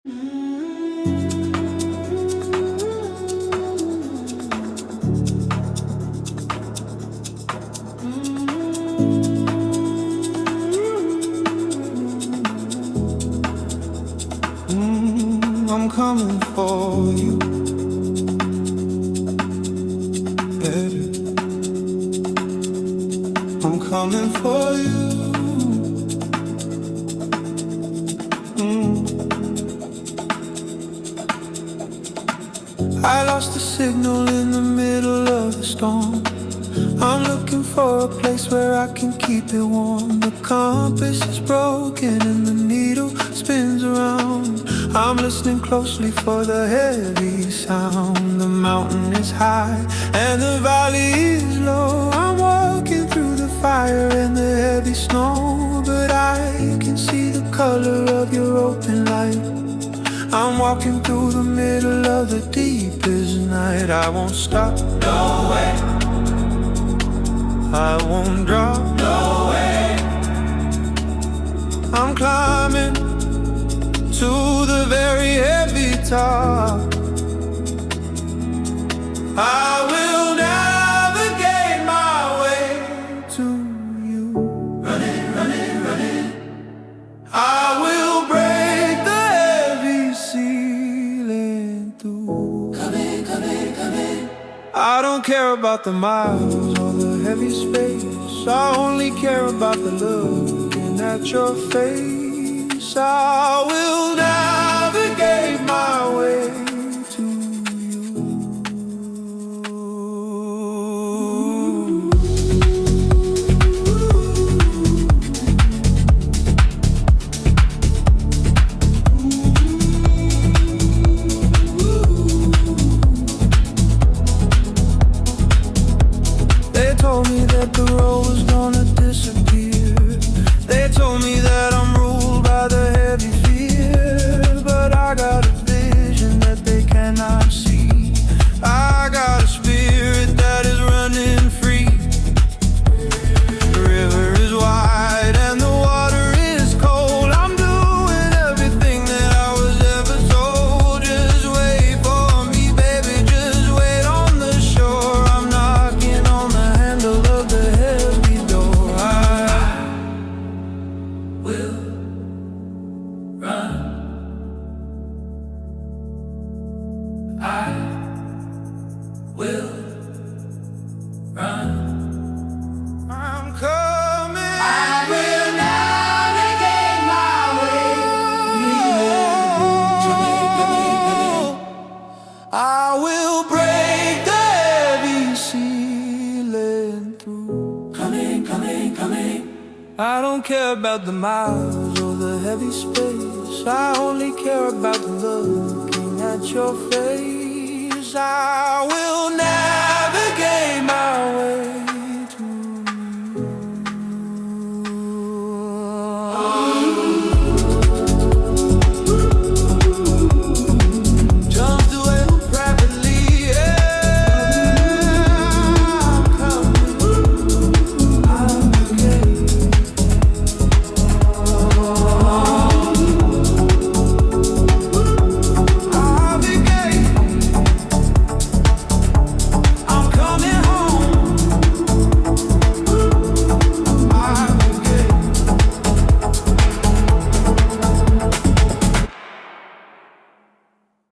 I'm coming for you. Better. I'm coming for you. I lost the signal in the middle of the storm. I'm looking for a place where I can keep it warm. The compass is broken and the needle spins around. I'm listening closely for the heavy sound. The mountain is high and the valley is low. I'm walking through the fire and the heavy snow, but I can see the color of your open light. I'm walking through the middle of the deepest night. I won't stop, no way. I won't drop, no way. I'm climbing to the very heavy top. I will navigate my way to you. Running, running, running. I will break the heavy ceiling through. Coming, coming, coming. I don't care about the miles or the heavy space. I only care about the looking at your face. I will navigate my way to you. They told me that the road was gonna disappear. They told me that I'm ruled by the heavy fear, but I got a vision that they cannot see. I got a spirit that is running free. The river is wide and the water is cold. I'm doing everything that I was ever told. Just wait for me, baby, just wait on the shore. I'm knocking on the handle of the heavy door. I will run. I will run. I'm coming. I will navigate my way. I will break the heavy ceiling through. Coming, coming, coming. I don't care about the miles or the heavy space. I only care about the looking at your face. I will never